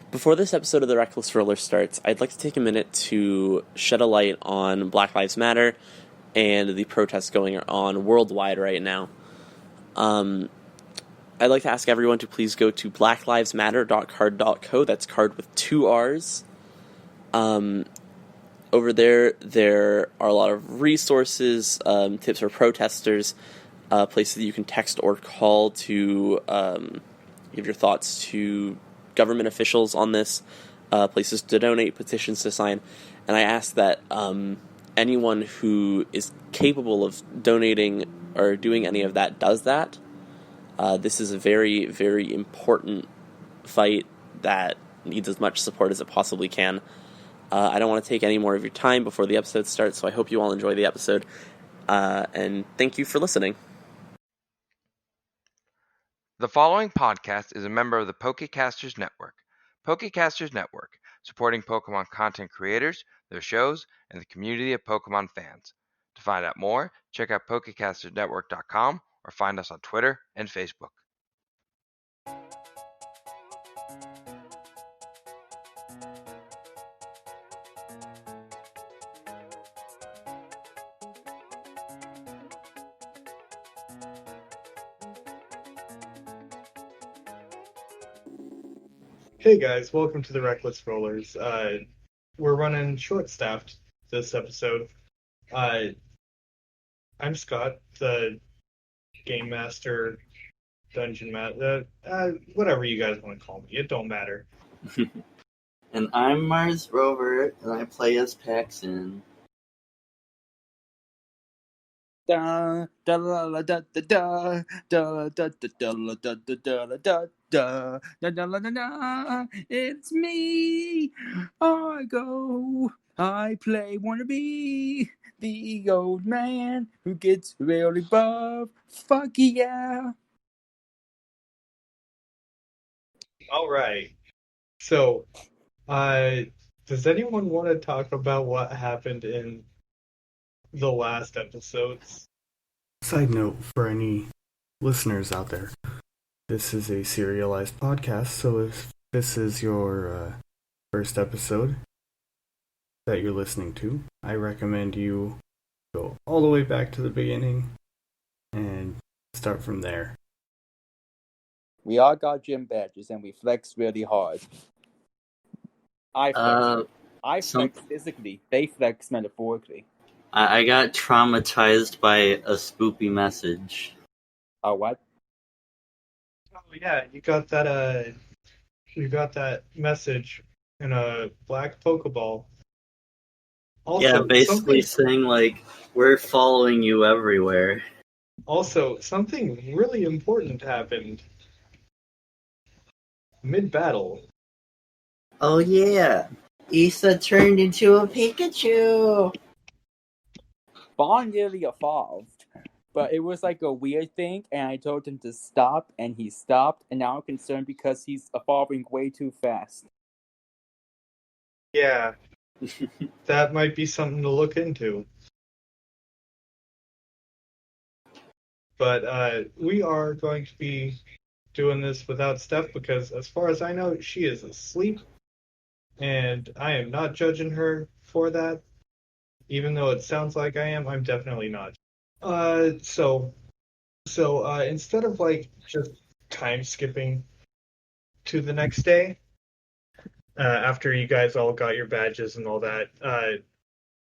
Before this episode of The Reckless Roller starts, I'd like to take a minute to shed a light on Black Lives Matter and the protests going on worldwide right now. I'd like to ask everyone to please go to blacklivesmatter.card.co. That's card with 2 R's. Over there are a lot of resources, tips for protesters, places that you can text or call to give your thoughts to government officials on this, places to donate, petitions to sign, and I ask that anyone who is capable of donating or doing any of that does that. This is a very, very important fight that needs as much support as it possibly can. I don't want to take any more of your time before the episode starts, so I hope you all enjoy the episode, and thank you for listening. The following podcast is a member of the Pokecasters Network. Pokecasters Network, supporting Pokemon content creators, their shows, and the community of Pokemon fans. To find out more, check out PokecastersNetwork.com or find us on Twitter and Facebook. Hey guys, welcome to the Reckless Rollers. We're running short-staffed this episode. I'm Scott, the Game Master, Dungeon Master, whatever you guys want to call me. It don't matter. And I'm Mars Rover, and I play as Paxon. Da da da da da da da da da da da da da da. It's me. I go. I play Wannabe, the old man who gets really buff. Fuck yeah. All right. So, does anyone want to talk about what happened in the last episodes? Side note for any listeners out there, this is a serialized podcast, so if this is your first episode that you're listening to, I recommend you go all the way back to the beginning and start from there. We all got gym badges and we flex really hard. I flex physically. They flex metaphorically. I got traumatized by a spoopy message. What? Oh yeah, you got that message in a black Pokeball. Also, Yeah, basically saying, like, we're following you everywhere. Also, something really important happened mid-battle. Oh yeah, Issa turned into a Pikachu! Bond nearly evolved, but it was like a weird thing, and I told him to stop, and he stopped, and now I'm concerned because he's evolving way too fast. Yeah, that might be something to look into. But we are going to be doing this without Steph because, as far as I know, she is asleep, and I am not judging her for that. Even though it sounds like I am, I'm definitely not. So instead of like just time skipping to the next day, after you guys all got your badges and all that,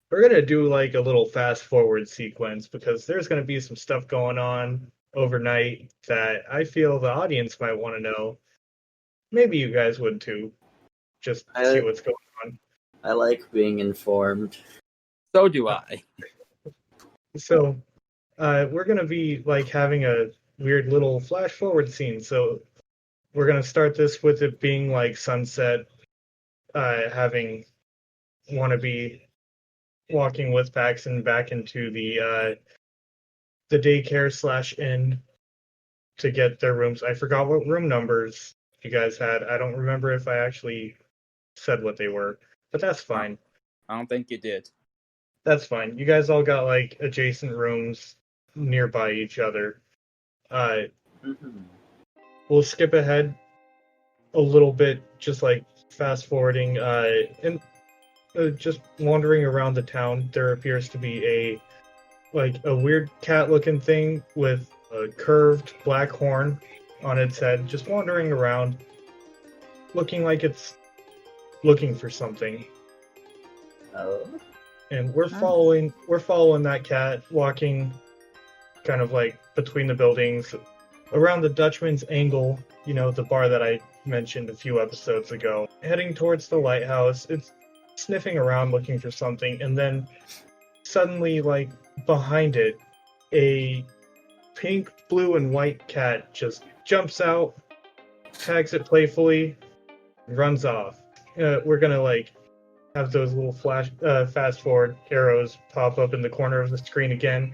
we're gonna do like a little fast forward sequence because there's gonna be some stuff going on overnight that I feel the audience might want to know. Maybe you guys would too. Just see what's going on. I like being informed. So do I. So, we're gonna be like having a weird little flash forward scene. So, we're gonna start this with it being like sunset, having Wannabe walking with Paxon back into the daycare / inn to get their rooms. I forgot what room numbers you guys had. I don't remember if I actually said what they were, but that's fine. I don't think you did. That's fine. You guys all got like adjacent rooms nearby each other. We'll skip ahead a little bit, just like fast forwarding, and just wandering around the town, there appears to be a weird cat-looking thing with a curved black horn on its head, just wandering around, looking like it's looking for something. Oh. And we're following that cat, walking kind of like between the buildings, around the Dutchman's Angle, the bar that I mentioned a few episodes ago, heading towards the lighthouse. It's sniffing around looking for something, and then suddenly, like, behind it, a pink, blue, and white cat just jumps out, tags it playfully, and runs off. We're gonna, like, have those little fast forward arrows pop up in the corner of the screen again.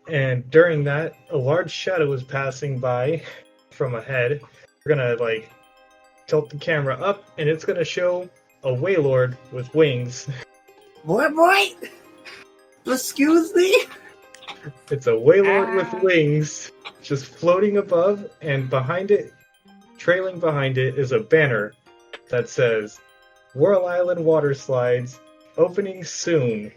And during that, a large shadow is passing by from ahead. We're gonna, like, tilt the camera up, and it's gonna show a Wailord with wings. What? Excuse me? It's a Wailord with wings, just floating above, and behind it, trailing behind it, is a banner that says, Whirl Island Water Slides, opening soon.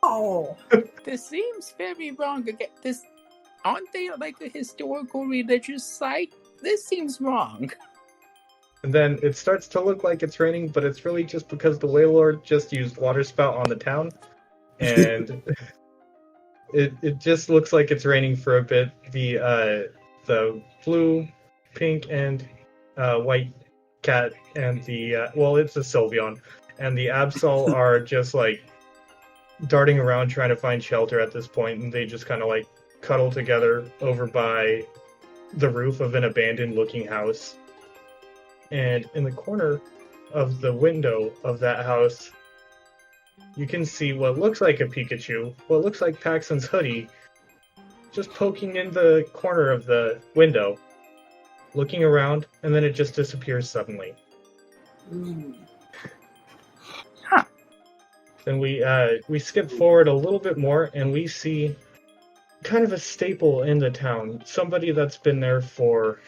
Oh. This seems very wrong. Aren't they like a historical religious site? This seems wrong. And then it starts to look like it's raining, but it's really just because the Wailord just used water spout on the town, and it just looks like it's raining for a bit. The blue, pink, and white cat and it's a Sylveon, and the Absol are just like darting around trying to find shelter at this point, and they just kind of like cuddle together over by the roof of an abandoned looking house. And in the corner of the window of that house, you can see what looks like a Pikachu, what looks like Paxon's hoodie, just poking in the corner of the window, looking around, and then it just disappears suddenly. Huh. Then we skip forward a little bit more, and we see kind of a staple in the town, somebody that's been there for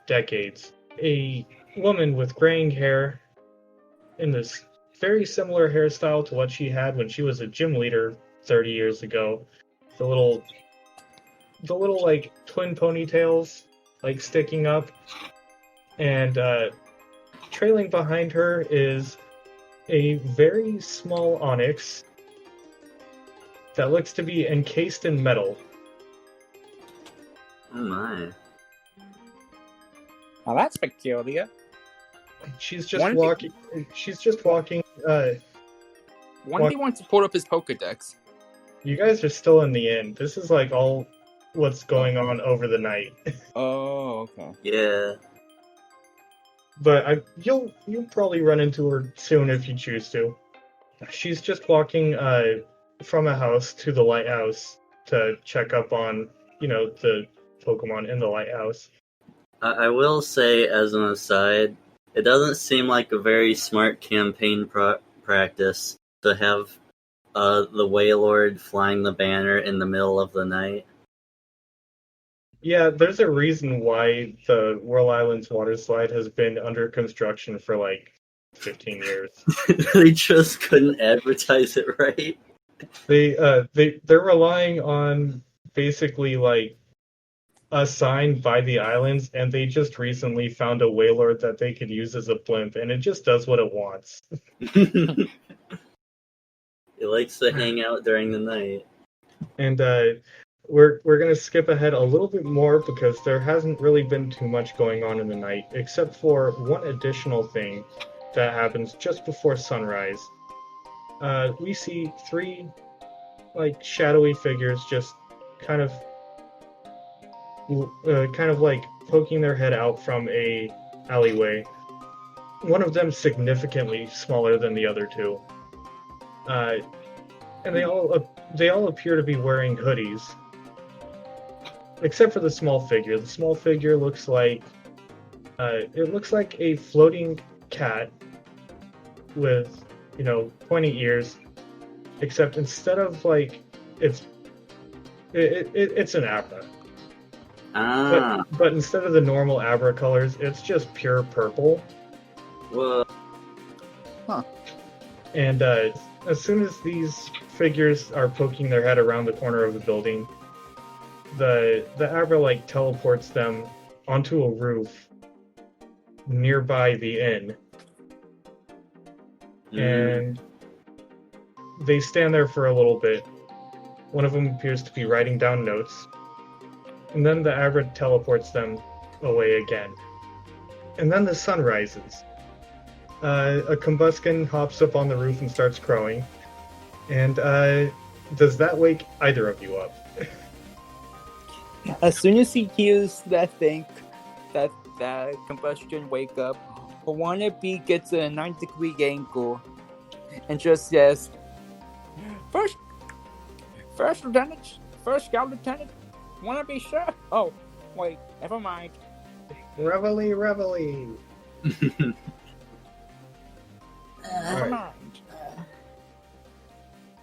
decades. A woman with graying hair in this very similar hairstyle to what she had when she was a gym leader 30 years ago. The little like twin ponytails like sticking up, and trailing behind her is a very small onyx that looks to be encased in metal. Oh my. Well, that's peculiar. She's just walking. One day wants to pull up his Pokedex. You guys are still in the inn. This is like all what's going on over the night. Oh, okay. Yeah. But you'll probably run into her soon if you choose to. She's just walking from a house to the lighthouse to check up on the Pokemon in the lighthouse. I will say, as an aside, it doesn't seem like a very smart campaign practice to have the Wailord flying the banner in the middle of the night. Yeah, there's a reason why the Whirl Island's water slide has been under construction for like 15 years. They just couldn't advertise it right. They're relying on basically like a sign by the islands, and they just recently found a Wailord that they could use as a blimp, and it just does what it wants. It likes to hang out during the night. And we're gonna skip ahead a little bit more because there hasn't really been too much going on in the night, except for one additional thing that happens just before sunrise. We see three like shadowy figures just kind of like poking their head out from a alleyway. One of them significantly smaller than the other two, and they all appear to be wearing hoodies, except for the small figure. The small figure looks like a floating cat with pointy ears, except instead of like it's an Abra. Ah. But instead of the normal Abra colors, it's just pure purple. Whoa. And as soon as these figures are poking their head around the corner of the building, the Abra like teleports them onto a roof nearby the inn. And they stand there for a little bit. One of them appears to be writing down notes. And then the Abra teleports them away again. And then the sun rises. A Combuskin hops up on the roof and starts crowing. And does that wake either of you up? As soon as he hears that thing, that combustion wake up, Wannabe gets a 9-degree angle and just says, First Lieutenant, First Scout Lieutenant, Wannabe, sure? Oh, wait, never mind. Reveille! Never mind.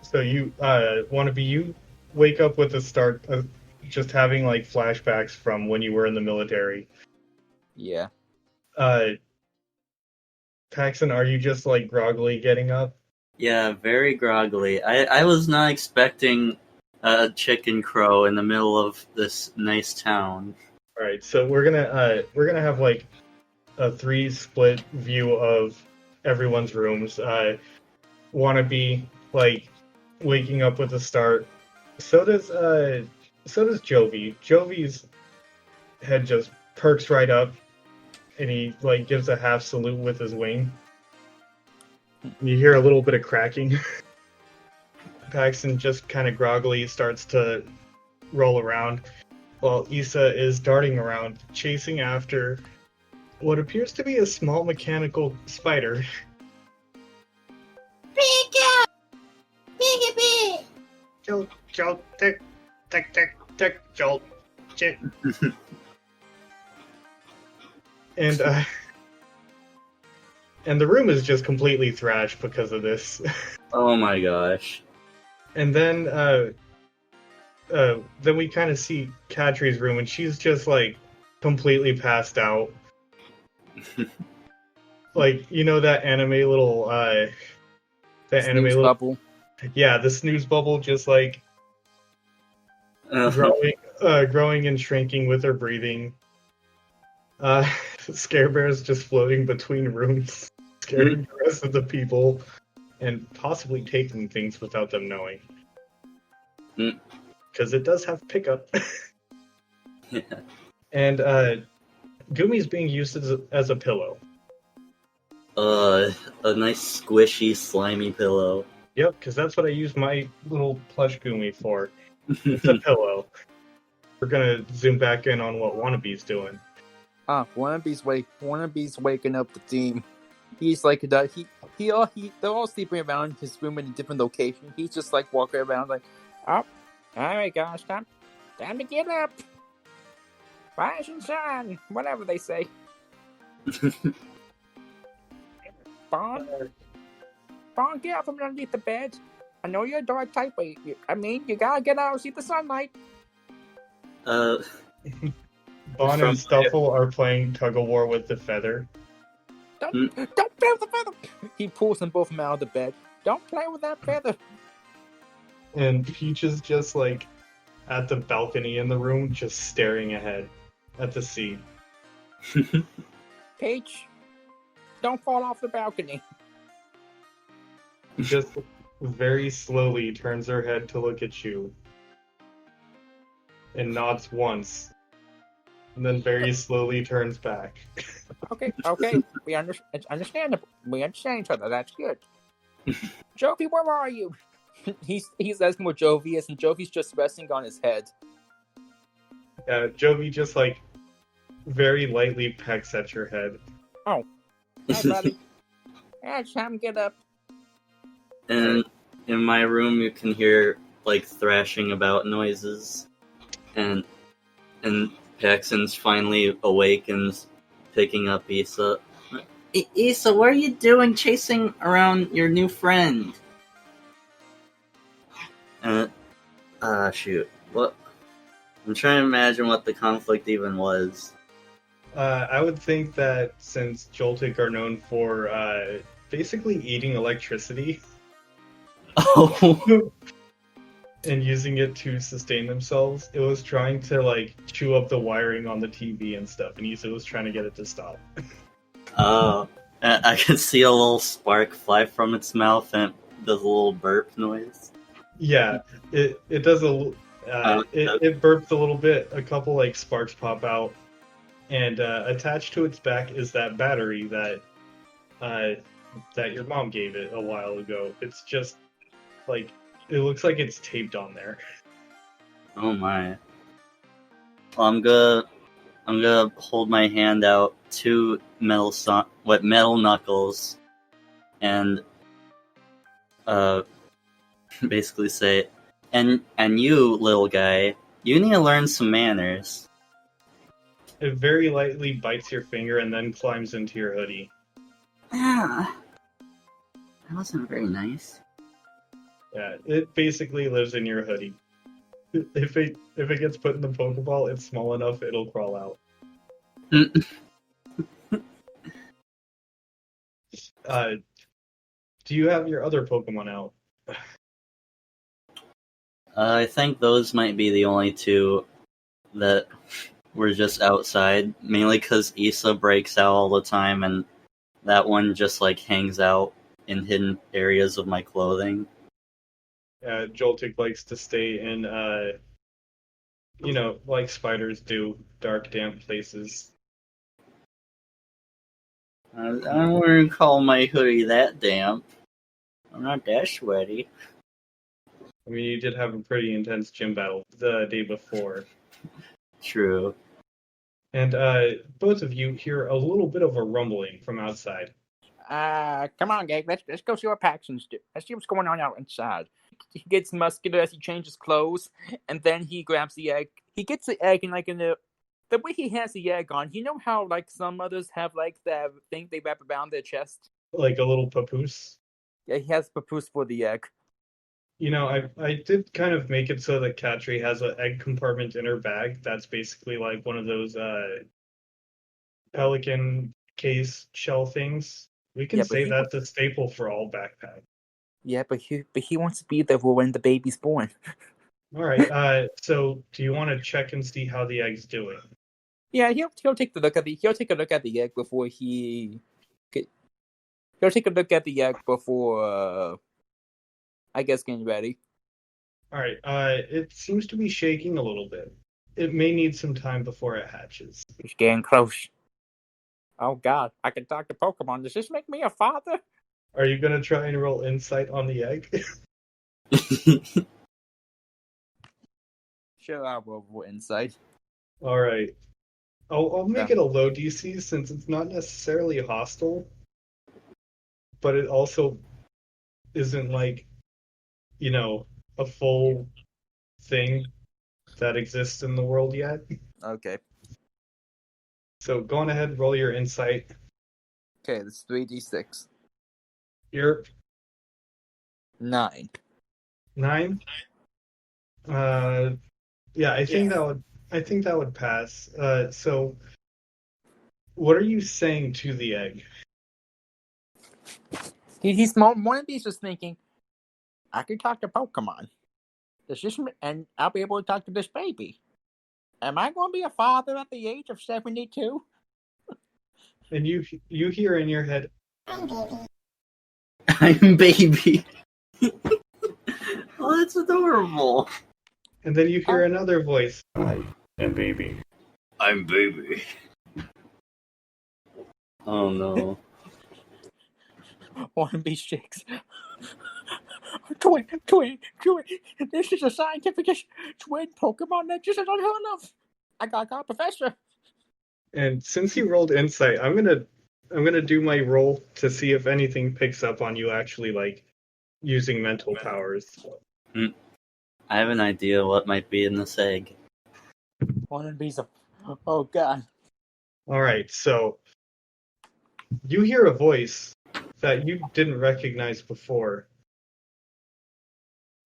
So you, Wannabe, you wake up with the start of just having like flashbacks from when you were in the military. Yeah. Paxon, are you just like groggily getting up? Yeah, very groggily. I was not expecting a chicken crow in the middle of this nice town. All right, so we're gonna have like a 3-split view of everyone's rooms. Wannabe like waking up with a start. So does Jovi. Jovi's head just perks right up, and he like gives a half salute with his wing. You hear a little bit of cracking. Paxton just kind of groggily starts to roll around, while Issa is darting around, chasing after what appears to be a small mechanical spider. Pika! Pika! Jolt, jolt, tick, tick, tick, tick, jolt, chick. And the room is just completely thrashed because of this. Oh my gosh. And then we kind of see Katri's room, and she's just like completely passed out. Like, you know that anime little Bubble. Yeah, the snooze bubble just like growing and shrinking with her breathing. Scare Bear's just floating between rooms, scaring the rest of the people, and possibly taking things without them knowing. Because it does have pickup. Yeah. And Gumi's being used as a pillow. A nice squishy slimy pillow. Yep, because that's what I use my little plush Gumi for. It's a pillow. We're gonna zoom back in on what Wannabe's doing. Wannabe's waking up the team. He's like they're all sleeping around his room in a different location. He's just like walking around like, oh, alright guys, time to get up. Rise and shine, whatever they say. Bond, get out from underneath the bed. I know you're a dark type, but you gotta get out and see the sunlight. Bon and Stuffle are playing tug-of-war with the feather. Don't play with the feather! He pulls them both out of the bed. Don't play with that feather! And Peach is just like at the balcony in the room, just staring ahead at the sea. Peach, don't fall off the balcony. Just very slowly turns her head to look at you. And nods once. And then very slowly turns back. Okay. It's understandable. We understand each other. That's good. Jovi, where are you? He's asking where Jovi is, and Jovi's just resting on his head. Yeah, Jovi just like very lightly pecks at your head. Oh. Hi, buddy. Yeah, it's time to get up. And in my room you can hear like thrashing about noises. And Paxton's finally awake and picking up Issa. Issa, what are you doing chasing around your new friend? Shoot. What? I'm trying to imagine what the conflict even was. I would think that since Joltik are known for basically eating electricity Oh, and using it to sustain themselves, it was trying to like chew up the wiring on the TV and stuff, and Issa was trying to get it to stop. oh. I can see a little spark fly from its mouth and it does a little burp noise. Yeah, it does it burps a little bit. A couple like sparks pop out, and attached to its back is that battery that your mom gave it a while ago. It's just like it looks like it's taped on there. Oh my. Well, I'm gonna hold my hand out to metal knuckles, and basically say, and you little guy, you need to learn some manners. It very lightly bites your finger and then climbs into your hoodie. Ah, that wasn't very nice. Yeah, it basically lives in your hoodie. If it gets put in the Pokeball, it's small enough it'll crawl out. Do you have your other Pokemon out? I think those might be the only two that were just outside, mainly because Issa breaks out all the time, and that one just like hangs out in hidden areas of my clothing. Joltik likes to stay in, like spiders do, dark, damp places. I wouldn't call my hoodie that damp. I'm not that sweaty. I mean, you did have a pretty intense gym battle the day before. True. And both of you hear a little bit of a rumbling from outside. Come on, gang. Let's go see what Paxon's do. Let's see what's going on out inside. He gets muscular as he changes clothes, and then he grabs the egg. He gets the egg, and like in the way he has the egg on, you know how like some others have like that thing they wrap around their chest? Like a little papoose. Yeah, he has papoose for the egg. I did kind of make it so that Katri has an egg compartment in her bag. That's basically like one of those pelican case shell things. We can say that's a staple for all backpacks. Yeah, but he wants to be there for when the baby's born. All right. So do you want to check and see how the egg's doing? Yeah, he'll take a look at the egg before he'll take a look at the egg before I guess getting ready. All right. It seems to be shaking a little bit. It may need some time before it hatches. It's getting close. Oh God, I can talk to Pokemon. Does this make me a father? Are you gonna try and roll insight on the egg? Sure, I'll roll for insight. All right. I'll make it a low DC since it's not necessarily hostile, but it also isn't like, a full thing that exists in the world yet. Okay. So go on ahead, roll your insight. Okay, that's 3d6. You're 9. 9. Yeah, I think that would pass. So what are you saying to the egg? He's one of these was thinking, I can talk to Pokemon. And I'll be able to talk to this baby. Am I going to be a father at the age of 72? And you hear in your head, I'm baby. I'm baby. Oh, that's adorable. and then you hear another voice. I am baby. I'm baby. Oh no. Wannabe shakes. Twin. This is a scientific twin Pokemon that just is unheard of. I got Professor. And since you rolled insight, I'm gonna do my roll to see if anything picks up on you actually like using mental powers. I have an idea what might be in this egg. Wannabe's oh God. All right, so you hear a voice that you didn't recognize before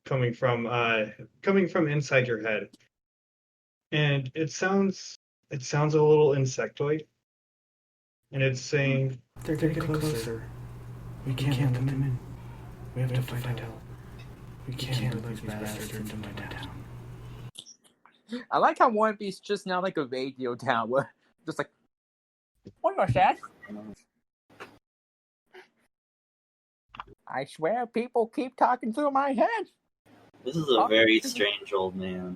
coming from inside your head, and it sounds a little insectoid. and it's saying, They're getting closer. We can't let them in. We have to find out. We can't let these bastards into my town. I like how Wannabe's just now like a radio tower. Just like, what was that? I swear people keep talking through my head. This is a very strange old man.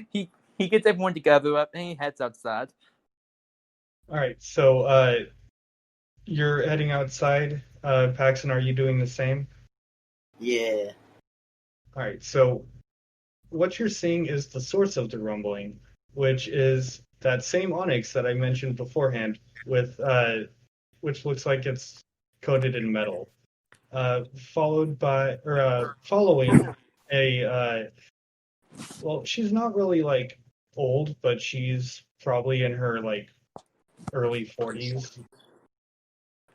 He gets everyone together up and he heads outside. all right, so you're heading outside. Paxton, are you doing the same? Yeah. All right, so what you're seeing is the source of the rumbling, which is that same onyx that I mentioned beforehand, with which looks like it's coated in metal, following a well, she's not really like old, but she's probably in her like early 40s,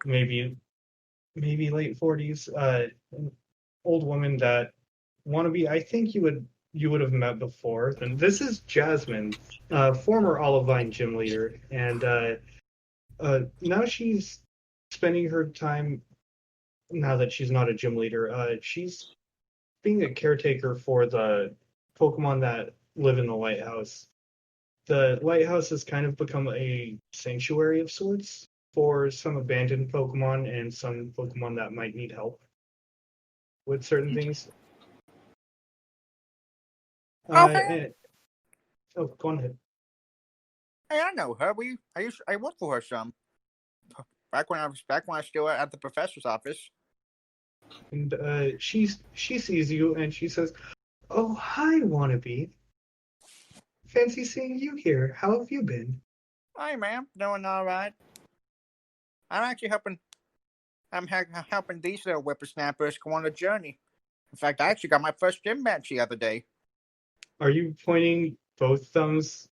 maybe late 40s. An old woman that Wannabe, I think you would have met before. And this is Jasmine, former Olivine gym leader, and now she's spending her time. Now that she's not a gym leader, she's being a caretaker for the Pokemon that live in the lighthouse. The lighthouse has kind of become a sanctuary of sorts for some abandoned Pokemon and some Pokemon that might need help with certain things. Okay. Oh, go on ahead. Hey, I know her. I worked for her some. Back when I was still at the professor's office. And she sees you and she says, "Oh, hi, Wannabe. Fancy seeing you here. How have you been?" Hi, ma'am. Doing all right. I'm actually helping. I'm helping these little whippersnappers go on a journey. In fact, I actually got my first gym match the other day. Are you pointing both thumbs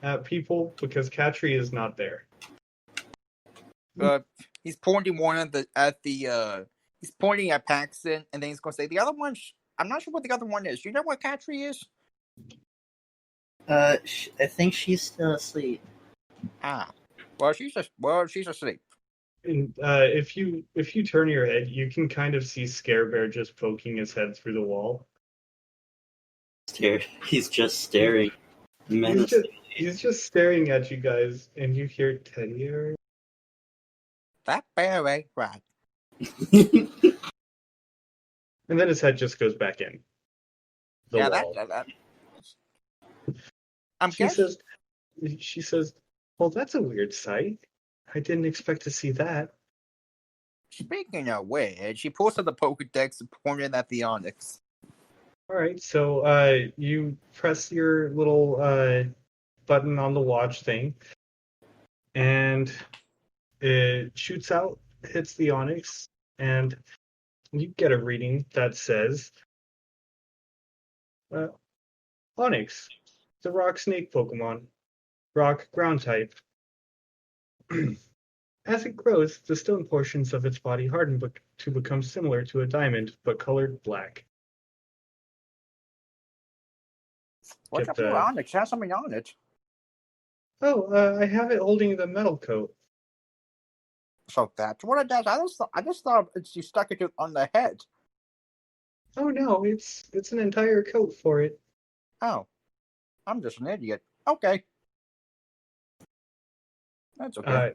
at people? Because Katri is not there. He's pointing one he's pointing at Paxton, and then he's going to say the other one. I'm not sure what the other one is. You know what Katri is? I think she's still asleep. Ah, she's asleep. And if you turn your head, you can kind of see Scare Bear just poking his head through the wall. He's just staring. He's just staring at you guys, and you hear Teddy. That bear ain't right. And then his head just goes back in the wall. That. She says, "Well, that's a weird sight. I didn't expect to see that." Speaking of which, she pulls out the Pokedex and pointed at the Onyx. All right, so you press your little button on the watch thing, and it shoots out, hits the Onyx, and you get a reading that says, Onyx, the rock snake Pokemon, rock ground type. As it grows, the stone portions of its body harden to become similar to a diamond, but colored black. What's up with Onyx? It has something on it. Oh, I have it holding the metal coat. So that's what it does. I just thought you stuck it on the head. Oh no, it's an entire coat for it. Oh, I'm just an idiot. Okay, that's okay.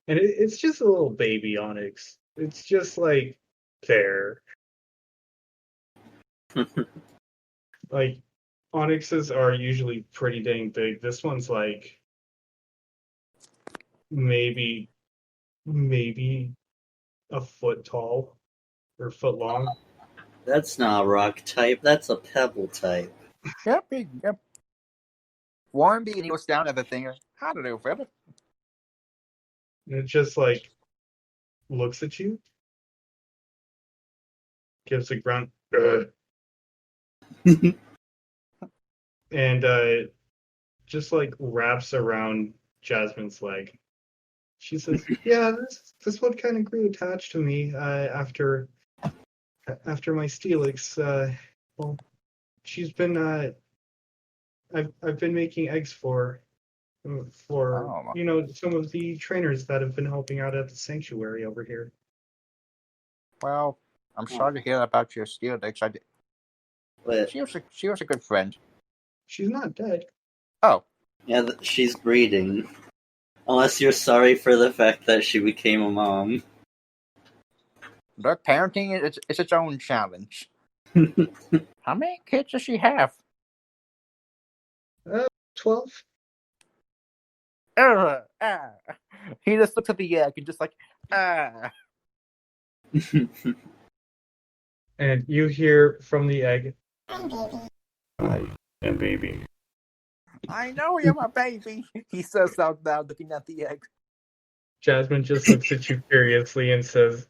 And it's just a little baby Onyx. It's just like there. Like Onyxes are usually pretty dang big. This one's like maybe a foot tall or a foot long. That's not a rock type. That's a pebble type. Yep. Wannabe, and he goes down at the thing. How to do, Philip? And it just like looks at you, gives a grunt, and just like wraps around Jasmine's leg. She says, "Yeah, this one kind of grew attached to me after my Steelix. Well, she's been I've been making eggs for her, for, Oh, some of the trainers that have been helping out at the sanctuary over here. well, I'm sorry to hear about your steel dicks. But She was a good friend. She's not dead. Oh, yeah, she's breeding. Unless you're sorry for the fact that she became a mom. but parenting is its own challenge. How many kids does she have? 12? Ah. He just looks at the egg and just like, ah. And you hear from the egg, I am baby. I know you're my baby. He says out loud, looking at the egg. Jasmine just looks at you curiously and says,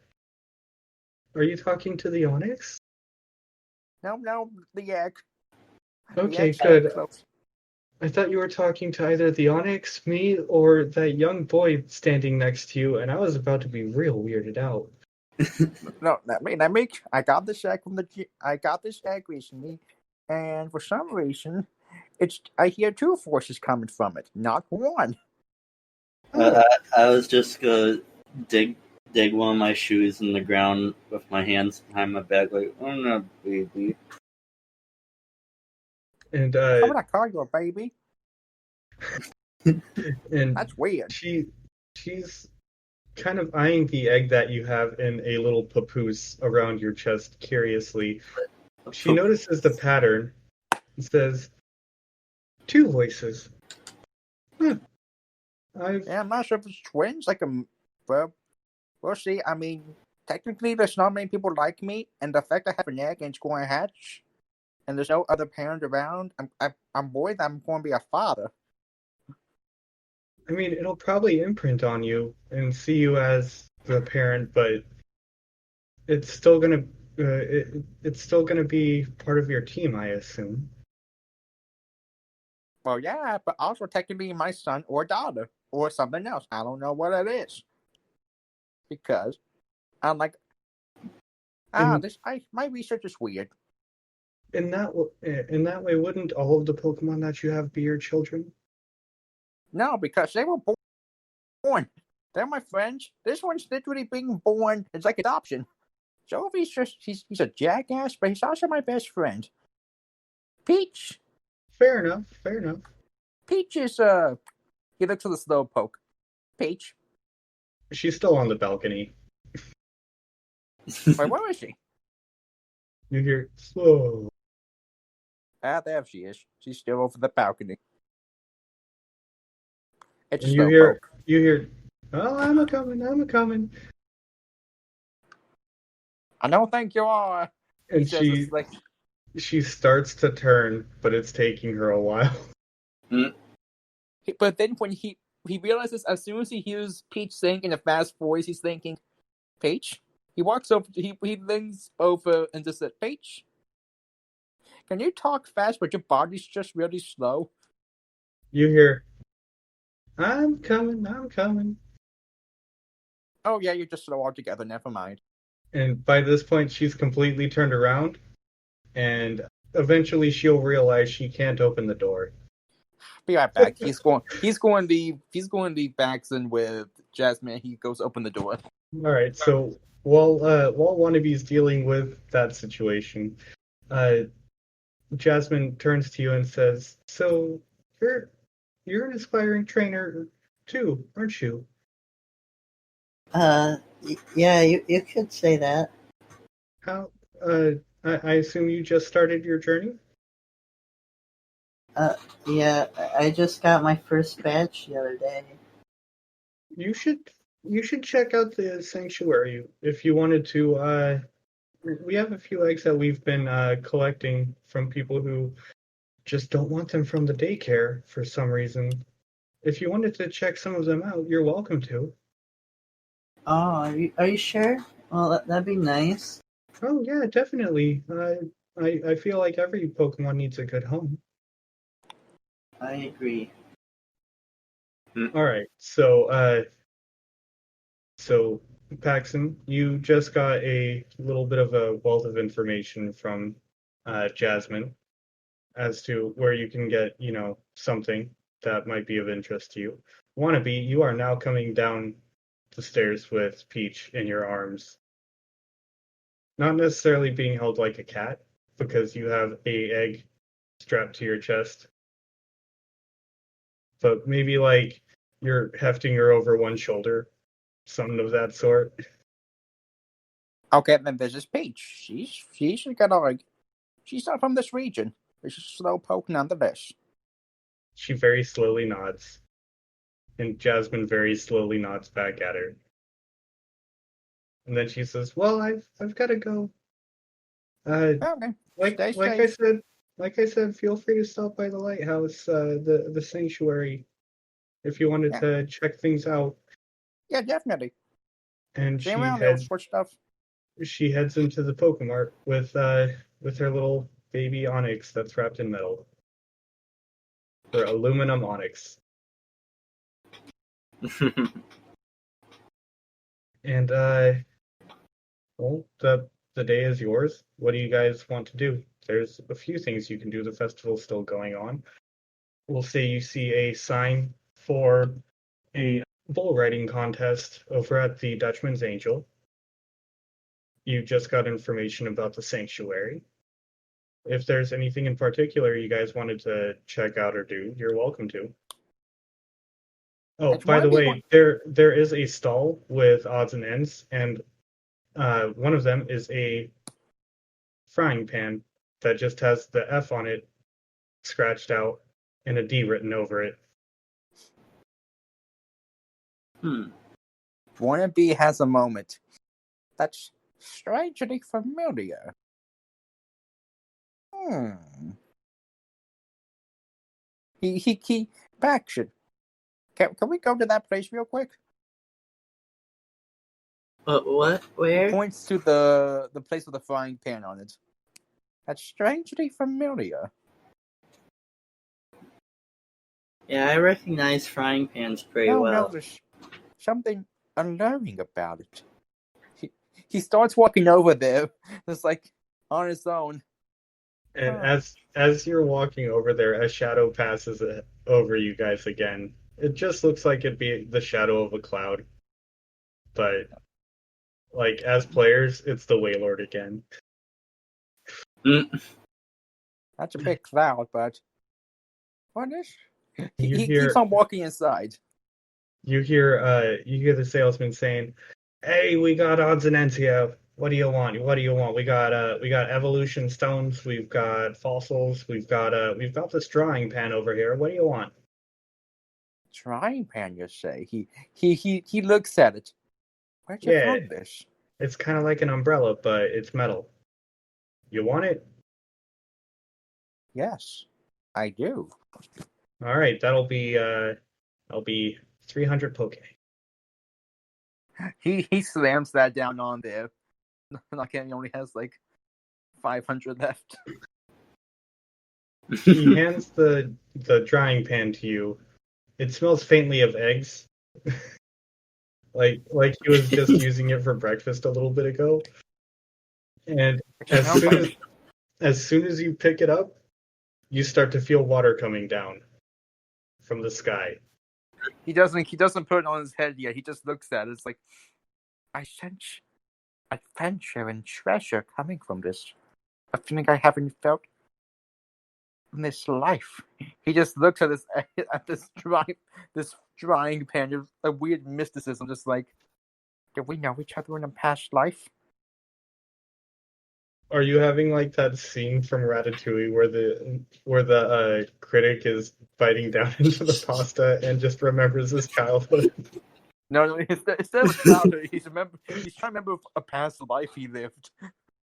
"Are you talking to the Onyx?" No, the egg. Okay, The egg's good. close. I thought you were talking to either the Onyx, me, or that young boy standing next to you, and I was about to be real weirded out. No, not me. I got this egg I got this egg recently, and for some reason, I hear two voices coming from it, not one. I was just gonna dig one of my shoes in the ground with my hands behind my back, like, oh no, baby. And How would I call you a baby? and That's weird. she's kind of eyeing the egg that you have in a little papoose around your chest curiously. She notices the pattern and says, "Two voices. Huh. Yeah, I'm not sure if it's twins. Well, we'll see. I mean, technically, there's not many people like me, and the fact I have an egg and it's going to hatch, and there's no other parent around, I'm worried that I'm going to be a father. I mean, it'll probably imprint on you and see you as the parent, but it's still gonna it's still gonna be part of your team, I assume." Well, yeah, but also technically my son or daughter or something else. I don't know what it is because I'm like, And my research is weird. in that way, wouldn't all of the Pokemon that you have be your children? No, because they were born. They're my friends. This one's literally being born. It's like adoption. Jovi's he's a jackass, but he's also my best friend. Peach. Fair enough. Fair enough. Peach is he looks at the slow poke. Peach. She's still on the balcony. Wait, where is she? You hear slow. Ah, there she is. She's still over the balcony. It's And a slow poke. you hear, "Oh, I'm a coming." I don't think you are. And Says it's like, she starts to turn, but it's taking her a while. but then when he realizes as soon as he hears Peach saying in a fast voice, he's thinking, Peach? He walks over, he leans over and just said, Peach? Can you talk fast but your body's just really slow? You hear, I'm coming. Oh yeah, you're just slow altogether, never mind. And by this point, she's completely turned around, and eventually she'll realize she can't open the door. Be right back. He's going the Paxon with Jasmine. He goes open the door. All right, so while Wannabe's dealing with that situation, Jasmine turns to you and says, "So you're an aspiring trainer too, aren't you?" Yeah, you could say that. How? I assume you just started your journey? Yeah, I just got my first badge the other day. You should check out the sanctuary if you wanted to. We have a few eggs that we've been collecting from people who just don't want them from the daycare for some reason. If you wanted to check some of them out, you're welcome to. Oh, are you sure? Well, that'd be nice. Oh yeah, definitely. I feel like every Pokemon needs a good home. I agree. All right, so Paxton, you just got a little bit of a wealth of information from Jasmine as to where you can get, something. that might be of interest to you. Wannabe, you are now coming down the stairs with Peach in your arms. Not necessarily being held like a cat, because you have a egg strapped to your chest. But maybe like you're hefting her over one shoulder, something of that sort. Okay, then there's this Peach. She's got like, she's not from this region. She's a slow poke nonetheless. She very slowly nods, and Jasmine very slowly nods back at her. And then she says, "Well, I've got to go. Okay, stay safe. Like I said, feel free to stop by the lighthouse, the sanctuary, if you wanted to check things out." Yeah, definitely. And Stay around there for stuff. she heads into the Pokemart with her little baby Onyx that's wrapped in metal. Or aluminum Onyx. And well, the day is yours. What do you guys want to do? There's a few things you can do. The festival's still going on. We'll say you see a sign for a bull riding contest over at the Dutchman's Angel. You just got information about the sanctuary. If there's anything in particular you guys wanted to check out or do, you're welcome to. Oh, by the way, there is a stall with odds and ends, and one of them is a frying pan that just has the F on it scratched out and a D written over it. Wannabe has a moment. That's strangely familiar. He Paxon. Can we go to that place real quick? What? Where? He points to the place with the frying pan on it. That's strangely familiar. Yeah, I recognize frying pans pretty well. No, there's something unnerving about it. He starts walking over there, just like on his own. And as you're walking over there, a shadow passes over you guys again. It just looks like it'd be the shadow of a cloud. But like as players, it's the Wailord again. That's a big cloud, but what is? He hear- keeps on walking inside. You hear the salesman saying, "Hey, we got odds and ends here. What do you want? What do you want? We got evolution stones, we've got fossils, we've got this drawing pan over here. What do you want?" Drying pan, you say? He looks at it. Where'd you find this? It's kind of like an umbrella, but it's metal. You want it? Yes, I do. All right, that'll be 300 Poke. He slams that down on there. Like he only has like 500 left. He hands the drying pan to you. It smells faintly of eggs. like he was just using it for breakfast a little bit ago. And as soon as you pick it up, you start to feel water coming down from the sky. He doesn't put it on his head yet. He just looks at it. It's like, I sense adventure and treasure coming from this. A feeling I haven't felt in this life. He just looks at this drying pan. There's a weird mysticism, just like, did we know each other in a past life? Are you having like that scene from Ratatouille where the critic is biting down into the pasta and just remembers his childhood? No, instead of childhood, he's trying to remember a past life he lived.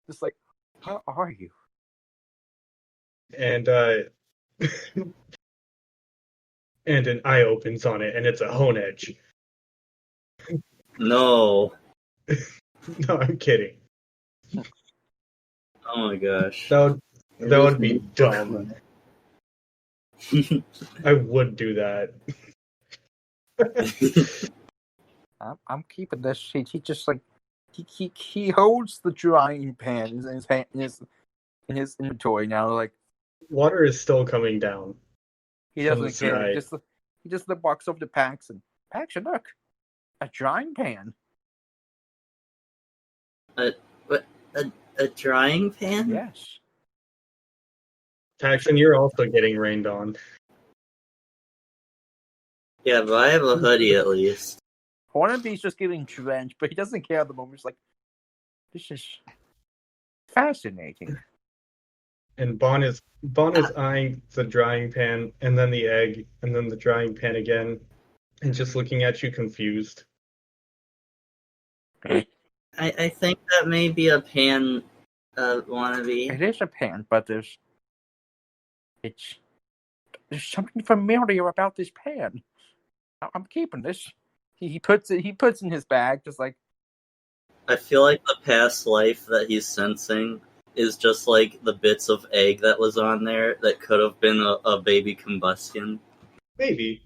Just like, how are you? And and an eye opens on it, and it's a Honedge. No. No, I'm kidding. Oh my gosh. That would be dumb. I would do that. I'm keeping this. He just like he holds the drying pan in his hand in his inventory now. Like, water is still coming down. He doesn't the care. sky. He just walks over to Paxon. Paxon, look, a drying pan. What? A drying pan? Yes. Paxton, you're also getting rained on. Yeah, but I have a hoodie at least. Wannabe's just getting drenched, but he doesn't care at the moment. He's like, this is fascinating. And Bon is eyeing the drying pan, and then the egg, and then the drying pan again, and just looking at you confused. I think that may be a pan wannabe. It is a pan, but there's something familiar about this pan. I'm keeping this. He puts in his bag, just like, I feel like the past life that he's sensing is just like the bits of egg that was on there that could have been a baby combustion. Maybe.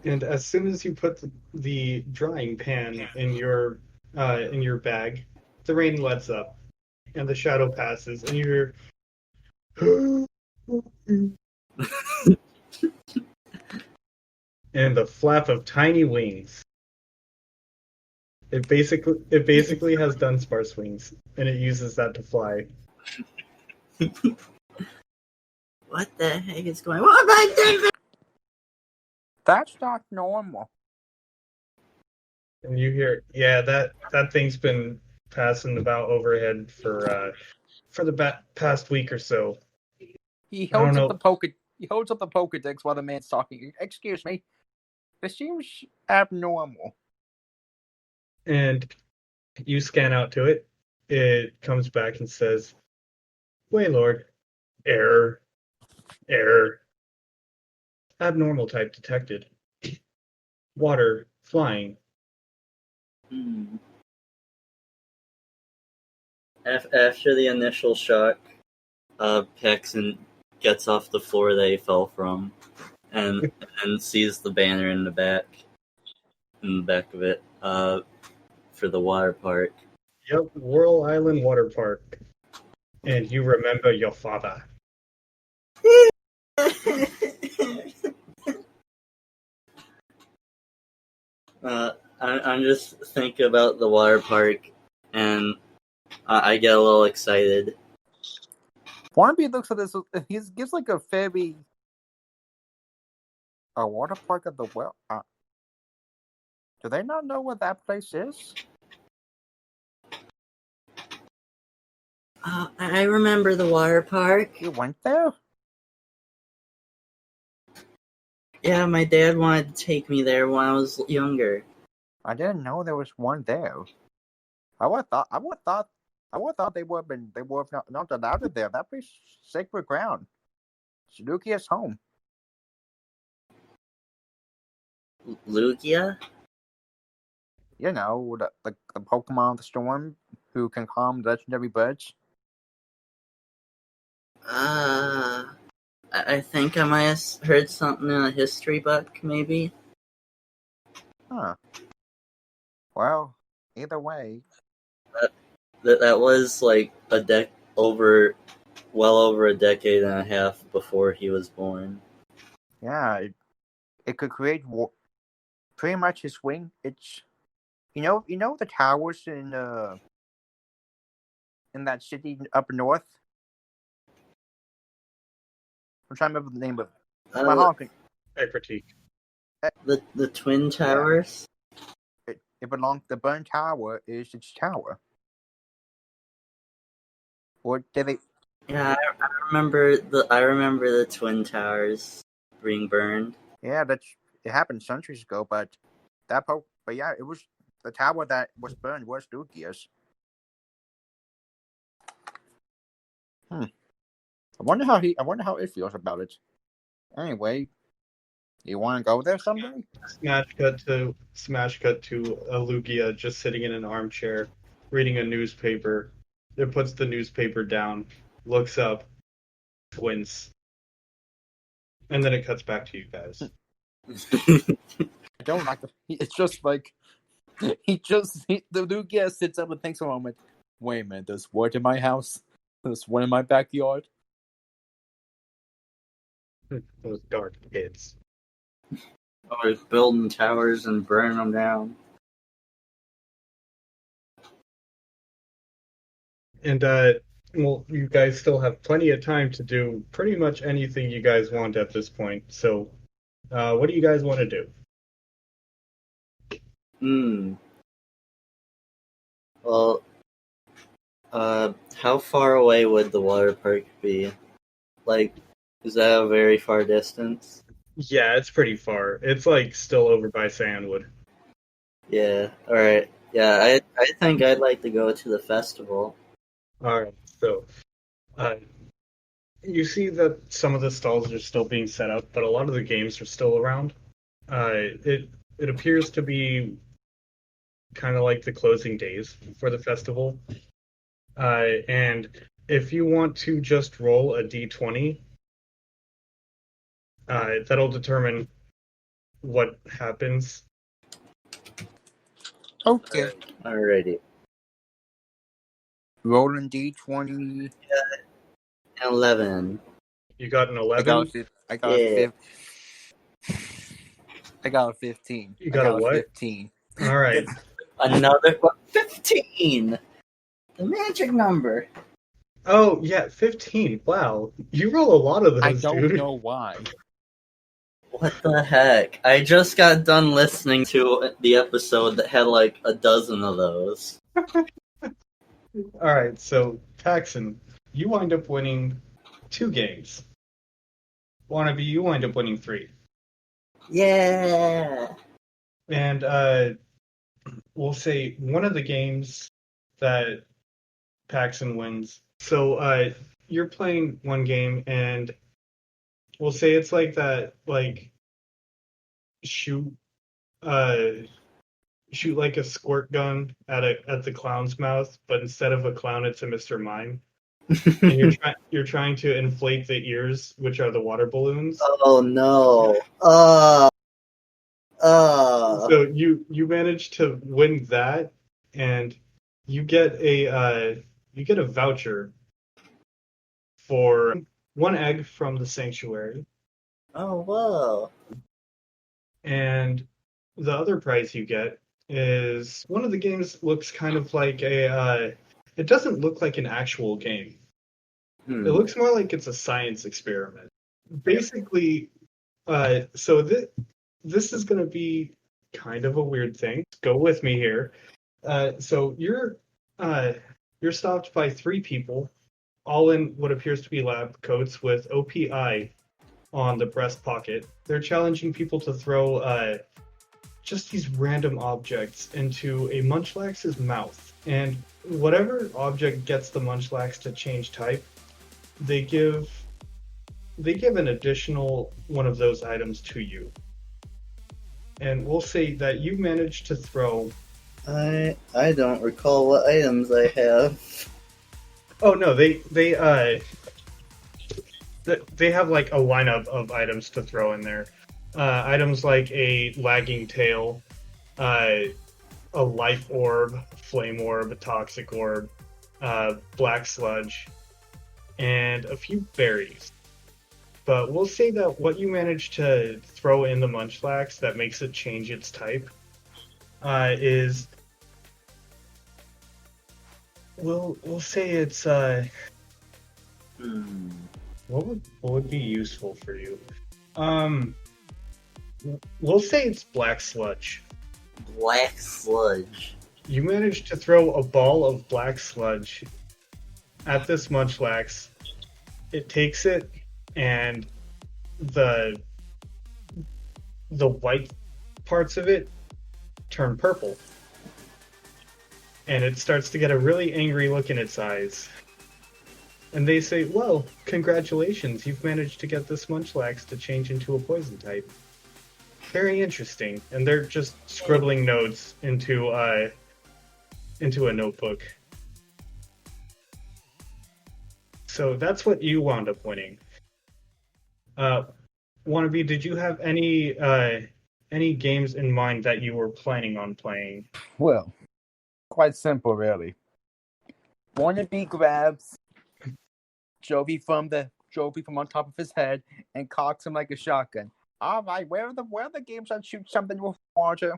And as soon as you put the drying pan in your bag, the rain lets up, and the shadow passes, and you hear, and the flap of tiny wings. It basically has Dunsparce wings, and it uses that to fly. What the heck is going on back there? that's not normal. And you hear, yeah, that thing's been passing about overhead for the past week or so. He I don't holds up know. He holds up the Pokedex while the man's talking. Excuse me, this seems abnormal. And you scan out to it. It comes back and says, Waylord, error, abnormal type detected. Water, flying. After the initial shock, Paxon gets off the floor that he fell from, and sees the banner in the back of it, for the water park. Yep, Whirl Island Water Park. And you remember your father. I'm just thinking about the water park, and I get a little excited. Wannabe looks at this. He gives like a very a water park at the well. Do they not know what that place is? I remember the water park. You went there? Yeah, my dad wanted to take me there when I was younger. I didn't know there was one there. I would thought they would have not allowed it there. That place sacred ground. It's Lugia's home. Lugia? You know, the Pokemon of the storm who can calm legendary birds. I think I might have heard something in a history book, maybe. Huh. Well, either way. That was like well over a decade and a half before he was born. Yeah, it could create pretty much his wing. It's you know the towers in that city up north. I'm trying to remember the name of it. My honking. I critique. The Twin Towers? It belongs. The burn tower is its tower. Or did they? Yeah, I remember the Twin Towers being burned. Yeah, it happened centuries ago. But yeah, it was the tower that was burned was Lugia's. I wonder how it feels about it. Anyway, you want to go there someday? Smash cut to Lugia just sitting in an armchair, reading a newspaper. It puts the newspaper down, looks up, twins, and then it cuts back to you guys. I don't like it. It's just like the Lugia sits up and thinks a moment. Wait a minute, there's wood in my house. There's one in my backyard. Those dark pits. Or building towers and burning them down. And well, you guys still have plenty of time to do pretty much anything you guys want at this point. So, what do you guys want to do? Well, how far away would the water park be? Like, is that a very far distance? Yeah, it's pretty far. It's like still over by Sandwood. Yeah, alright. Yeah, I think I'd like to go to the festival. All right. So, uh, you see that some of the stalls are still being set up, but a lot of the games are still around. It appears to be kind of like the closing days for the festival. And if you want to just roll a d20, that'll determine what happens. Okay. Alrighty. Rolling D20. 11. You got an I got 11. I got Yeah. I got a 15. You got a what? 15. All right. Another 15! The magic number. Oh, yeah, 15. Wow. You roll a lot of those, I don't dude. know why. What the heck? I just got done listening to the episode that had like a dozen of those. All right, so Paxon, you wind up winning 2 games. Wannabe, you wind up winning 3. Yeah! And we'll say one of the games that Paxon wins. So you're playing one game, and we'll say it's like that, like shoot, uh, shoot like a squirt gun at the clown's mouth, but instead of a clown, it's a Mr. Mime. And you're trying to inflate the ears, which are the water balloons. Oh no. So you manage to win that, and you get a voucher for 1 egg from the sanctuary, Oh, whoa. and the other prize you get is one of the games looks kind of like a. It doesn't look like an actual game. It looks more like it's a science experiment. Basically, so this is going to be kind of a weird thing. Go with me here. So you're stopped by 3 people, all in what appears to be lab coats with OPI on the breast pocket. They're challenging people to throw just these random objects into a Munchlax's mouth, and whatever object gets the Munchlax to change type, they give an additional one of those items to you. And we'll say that you managed to throw. I don't recall what items I have. Oh no, they have like a lineup of items to throw in there. Items like a lagging tail, a life orb, flame orb, a toxic orb, black sludge, and a few berries. But we'll say that what you managed to throw in the Munchlax that makes it change its type is we'll say it's what would be useful for you? We'll say it's black sludge. Black sludge. You managed to throw a ball of black sludge at this Munchlax. It takes it, and the white parts of it turn purple. And it starts to get a really angry look in its eyes. And they say, well, congratulations, you've managed to get this Munchlax to change into a poison type. Very interesting. And they're just scribbling notes into a notebook. So that's what you wound up winning. Wannabe, did you have any games in mind that you were planning on playing? Well, quite simple, really. Wannabe grabs Jovi from the Jovi from on top of his head and cocks him like a shotgun. All right, where are the games that shoot something with water?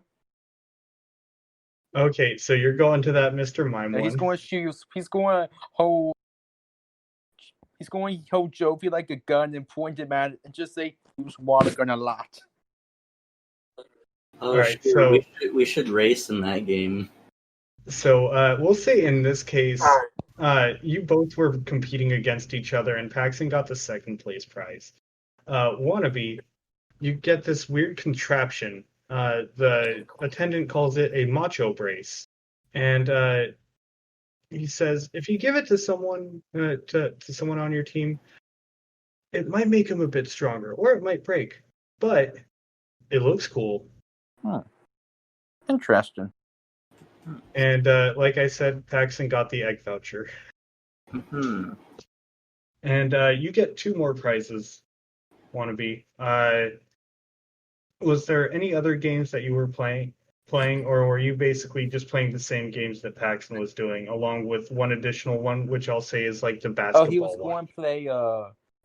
Okay, so you're going to that Mr. Mime And one. he's going to shoot. He's going to hold. He's going to hold Jovi like a gun and point him at it and just say, "Use water gun a lot." Oh, Alright, sure. so We should race in that game. So we'll say in this case, you both were competing against each other, and Paxon got the second place prize. Wannabe, you get this weird contraption. The attendant calls it a macho brace, and he says if you give it to someone to someone on your team, it might make him a bit stronger, or it might break, but it looks cool. Interesting. And like I said, Paxton got the egg voucher. Hmm. And you get 2 more prizes, Wannabe. Was there any other games that you were playing, or were you basically just playing the same games that Paxton was doing, along with one additional one, which I'll say is like the basketball one? Oh, he was going to play.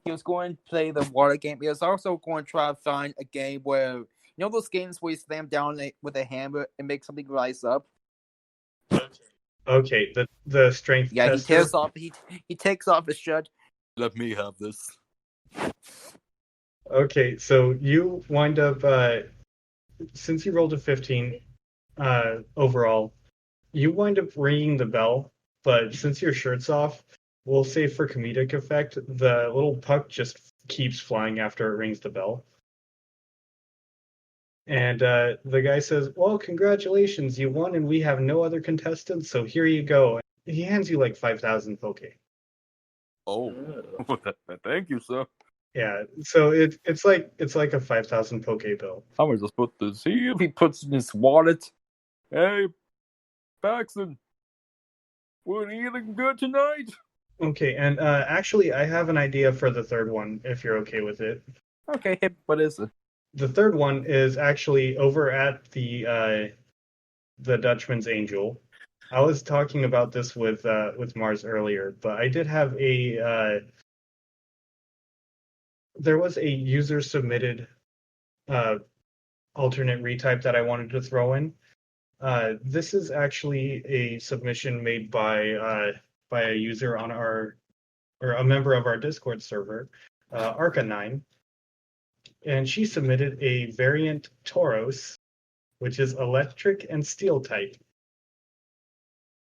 He was going to play the water game. He was also going to try to find a game where those games where you slam down with a hammer and make something rise up. Okay, the strength Yeah, tester. he tears off. He takes off his shirt. Let me have this. Okay, so you wind up since you rolled a 15 overall, you wind up ringing the bell, but since your shirt's off, we'll say for comedic effect, the little puck just keeps flying after it rings the bell. And the guy says, well, congratulations, you won, and we have no other contestants, so here you go. He hands you like 5,000 Poke. Oh, thank you, sir. Yeah, so it's like a 5,000 Poke bill. I'm gonna just put this here. He puts in his wallet. Hey, Paxton, we're eating good tonight. Okay, and actually, I have an idea for the third one, if you're okay with it. Okay, what is it? The third one is actually over at the Dutchman's Angel. I was talking about this with Mars earlier, but I did have there was a user submitted alternate retype that I wanted to throw in. This is actually a submission made by a user on or a member of our Discord server, Arca9, and she submitted a variant Tauros, which is electric and steel type.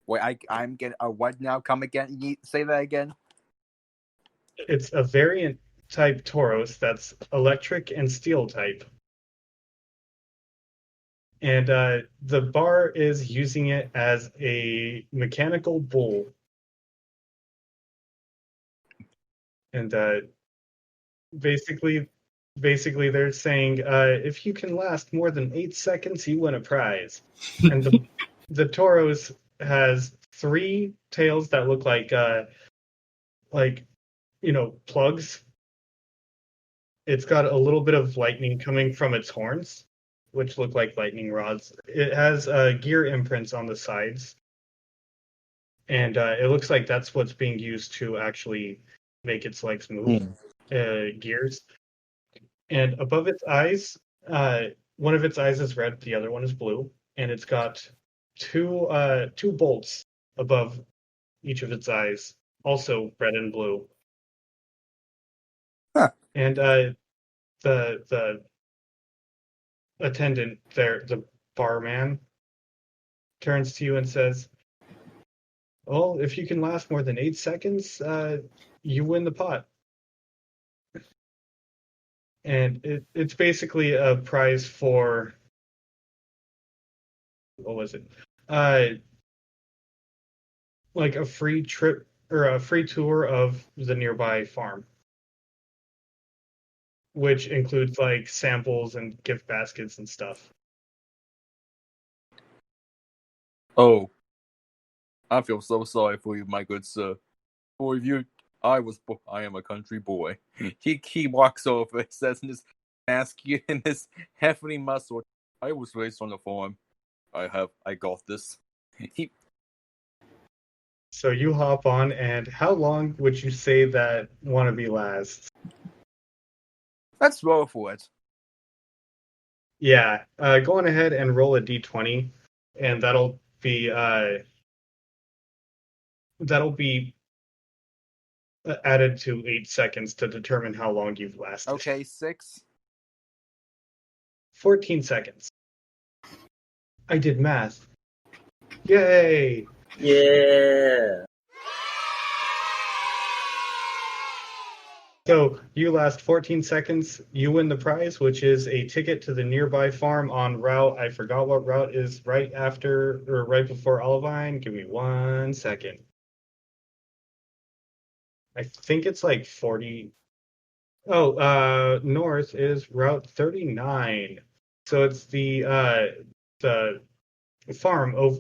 Wait, I'm getting a what now? Come again? Say that again. It's a variant type Tauros that's electric and steel type. And the bar is using it as a mechanical bull. And basically they're saying if you can last more than 8 seconds, you win a prize. And the Tauros has 3 tails that look like plugs. It's got a little bit of lightning coming from its horns, which look like lightning rods. It has gear imprints on the sides, and it looks like that's what's being used to actually make its legs move. Gears. And above its eyes, one of its eyes is red, the other one is blue, and it's got two bolts above each of its eyes, also red and blue. Huh. And the attendant there, the barman, turns to you and says, well, if you can last more than 8 seconds, you win the pot. And it's basically a prize for, what was it? Like a free trip or a free tour of the nearby farm, which includes like samples and gift baskets and stuff. Oh, I feel so sorry for you, my good sir. For you, I am a country boy. He walks over, says in his masculine, his heavily muscled. I was raised on a farm. I got this. So you hop on, and how long would you say that Wannabe lasts? Let's roll for it. Yeah, go on ahead and roll a d20, and that'll be added to 8 seconds to determine how long you've lasted. Okay, 6. 14 seconds. I did math. Yay! Yeah. So you last 14 seconds. You win the prize, which is a ticket to the nearby farm on route. I forgot what route is right after or right before Olivine. Give me 1 second. I think it's like 40. Oh, north is Route 39. So it's the farm of